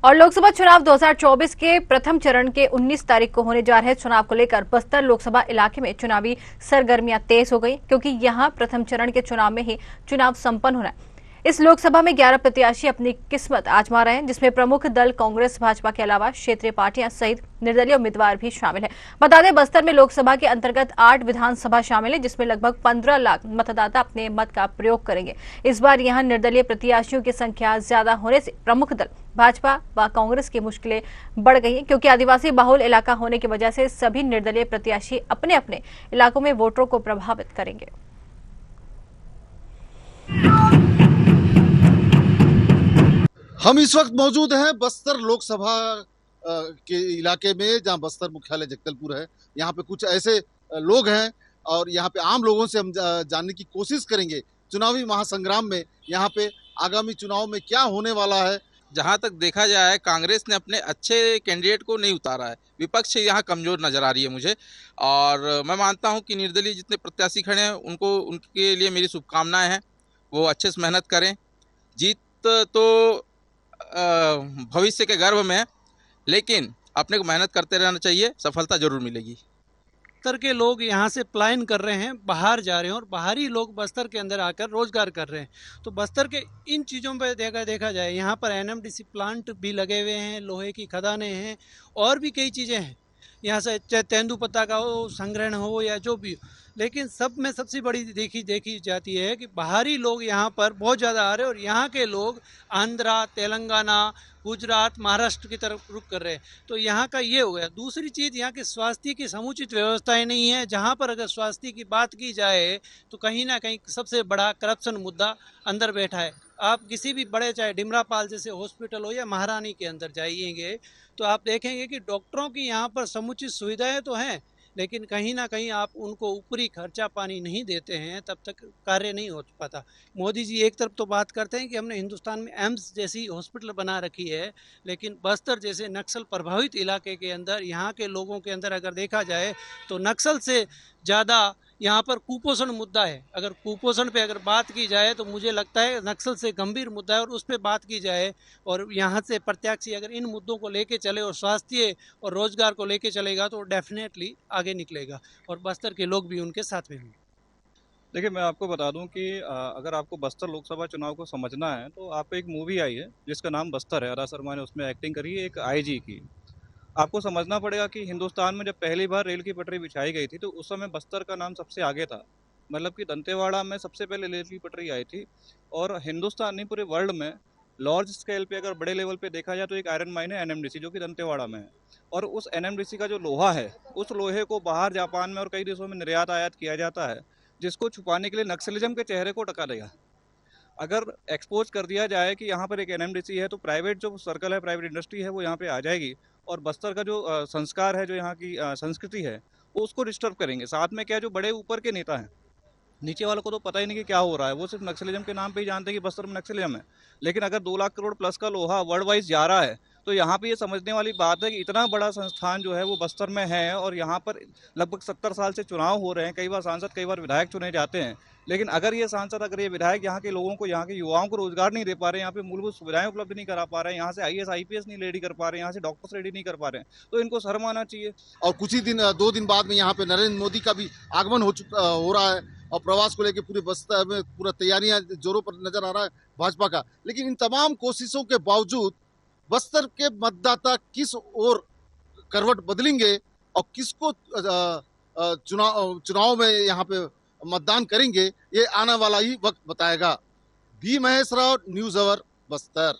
और लोकसभा चुनाव 2024 के प्रथम चरण के 19 तारीख को होने जा रहे चुनाव को लेकर बस्तर लोकसभा इलाके में चुनावी सरगर्मियां तेज हो गई, क्योंकि यहां प्रथम चरण के चुनाव में ही चुनाव संपन्न होना है। इस लोकसभा में 11 प्रत्याशी अपनी किस्मत आजमा रहे हैं, जिसमें प्रमुख दल कांग्रेस भाजपा के अलावा क्षेत्रीय पार्टियां सहित निर्दलीय उम्मीदवार भी शामिल है। बता दें, बस्तर में लोकसभा के अंतर्गत 8 विधानसभा शामिल है, जिसमें लगभग 15 लाख मतदाता अपने मत का प्रयोग करेंगे। इस बार यहां निर्दलीय प्रत्याशियों की संख्या ज्यादा होने से प्रमुख दल भाजपा व कांग्रेस की मुश्किलें बढ़ गई हैं, क्योंकि आदिवासी बहुल इलाका होने की वजह से सभी निर्दलीय प्रत्याशी अपने अपने इलाकों में वोटरों को प्रभावित करेंगे। हम इस वक्त मौजूद हैं बस्तर लोकसभा के इलाके में, जहां बस्तर मुख्यालय जगदलपुर है। यहाँ पे कुछ ऐसे लोग हैं और यहाँ पे आम लोगों से हम जानने की कोशिश करेंगे चुनावी महासंग्राम में यहाँ पे आगामी चुनाव में क्या होने वाला है। जहां तक देखा जाए, कांग्रेस ने अपने अच्छे कैंडिडेट को नहीं उतारा है। विपक्ष यहाँ कमजोर नजर आ रही है मुझे, और मैं मानता हूँ कि निर्दलीय जितने प्रत्याशी खड़े हैं उनके लिए मेरी शुभकामनाएं हैं। वो अच्छे से मेहनत करें। जीत तो भविष्य के गर्भ में है, लेकिन अपने को मेहनत करते रहना चाहिए, सफलता जरूर मिलेगी। बस्तर के लोग यहाँ से पलायन कर रहे हैं, बाहर जा रहे हैं, और बाहरी लोग बस्तर के अंदर आकर रोजगार कर रहे हैं। तो बस्तर के इन चीज़ों पर देखा जाए, यहाँ पर एनएमडीसी प्लांट भी लगे हुए हैं, लोहे की खदानें हैं, और भी कई चीज़ें हैं। यहाँ से चाहे तेंदुपत्ता का हो, संग्रहण हो, या जो भी हो, लेकिन सब में सबसे बड़ी देखी जाती है कि बाहरी लोग यहाँ पर बहुत ज़्यादा आ रहे हैं, और यहाँ के लोग आंध्रा, तेलंगाना, गुजरात, महाराष्ट्र की तरफ रुख कर रहे हैं। तो यहाँ का ये हो गया। दूसरी चीज़, यहाँ के स्वास्थ्य की समुचित व्यवस्थाएं नहीं है। जहाँ पर अगर स्वास्थ्य की बात की जाए तो कहीं ना कहीं सबसे बड़ा करप्शन मुद्दा अंदर बैठा है। आप किसी भी बड़े, चाहे डिमरापाल जैसे हॉस्पिटल हो या महारानी के अंदर जाइएंगे, तो आप देखेंगे कि डॉक्टरों की यहाँ पर समुचित सुविधाएं तो हैं, लेकिन कहीं ना कहीं आप उनको ऊपरी खर्चा पानी नहीं देते हैं, तब तक कार्य नहीं हो पाता। मोदी जी एक तरफ तो बात करते हैं कि हमने हिंदुस्तान में एम्स जैसी हॉस्पिटल बना रखी है, लेकिन बस्तर जैसे नक्सल प्रभावित इलाके के अंदर, यहाँ के लोगों के अंदर अगर देखा जाए तो नक्सल से ज़्यादा यहाँ पर कुपोषण मुद्दा है। अगर कुपोषण पे अगर बात की जाए तो मुझे लगता है नक्सल से गंभीर मुद्दा है, और उस पर बात की जाए, और यहाँ से प्रत्याशी अगर इन मुद्दों को लेके चले और स्वास्थ्य और रोजगार को लेके चलेगा तो डेफिनेटली आगे निकलेगा, और बस्तर के लोग भी उनके साथ में होंगे। देखिए, मैं आपको बता दूं कि अगर आपको बस्तर लोकसभा चुनाव को समझना है तो आप एक मूवी आई है जिसका नाम बस्तर है। आरा शर्मा ने उसमें एक्टिंग करी है, एक आईजी की। आपको समझना पड़ेगा कि हिंदुस्तान में जब पहली बार रेल की पटरी बिछाई गई थी तो उस समय बस्तर का नाम सबसे आगे था। मतलब कि दंतेवाड़ा में सबसे पहले रेल की पटरी आई थी, और हिंदुस्तान नहीं पूरे वर्ल्ड में लार्ज स्केल पे अगर बड़े लेवल पे देखा जाए तो एक आयरन माइन है एनएमडीसी, जो कि दंतेवाड़ा में है। और उस एनएमडीसी का जो लोहा है, उस लोहे को बाहर जापान में और कई देशों में निर्यात आयात किया जाता है, जिसको छुपाने के लिए नक्सलिज्म के चेहरे को ढका देगा। अगर एक्सपोज कर दिया जाए कि यहाँ पर एक एनएमडीसी है, तो प्राइवेट जो सर्कल है, प्राइवेट इंडस्ट्री है, वो यहाँ पे आ जाएगी, और बस्तर का जो संस्कार है, जो यहाँ की संस्कृति है, वो उसको डिस्टर्ब करेंगे। साथ में क्या, जो बड़े ऊपर के नेता हैं, नीचे वालों को तो पता ही नहीं कि क्या हो रहा है। वो सिर्फ नक्सलिज्म के नाम पे ही जानते हैं कि बस्तर में नक्सलिज्म है। लेकिन अगर 2 लाख करोड़ प्लस का लोहा वर्ल्ड वाइज जा रहा है, तो यहाँ पे ये समझने वाली बात है कि इतना बड़ा संस्थान जो है वो बस्तर में है, और यहाँ पर लगभग 70 साल से चुनाव हो रहे हैं। कई बार सांसद, कई बार विधायक चुने जाते हैं, लेकिन अगर ये सांसद, अगर ये विधायक यहाँ के लोगों को, यहाँ के युवाओं को रोजगार नहीं दे पा रहे हैं, यहाँ पे मूलभूत सुविधाएं उपलब्ध नहीं करा पा रहे हैं, यहाँ से आईएएस आईपीएस नहीं रेडी कर पा रहे हैं, यहाँ से डॉक्टर्स रेडी नहीं कर पा रहे हैं, तो इनको शर्म आना चाहिए। और कुछ ही दिन, 2 दिन बाद में यहाँ पे नरेंद्र मोदी का भी आगमन हो रहा है, और प्रवास को लेकर पूरे बस्तर में पूरा तैयारियां जोरों पर नजर आ रहा है भाजपा का। लेकिन इन तमाम कोशिशों के बावजूद बस्तर के मतदाता किस ओर करवट बदलेंगे और किसको चुनाव में यहाँ पे मतदान करेंगे, ये आने वाला ही वक्त बताएगा। B Mahesh Rao, news hour, Bastar.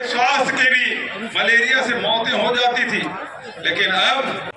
स्वास्थ्य के भी मलेरिया से मौतें हो जाती थी, लेकिन अब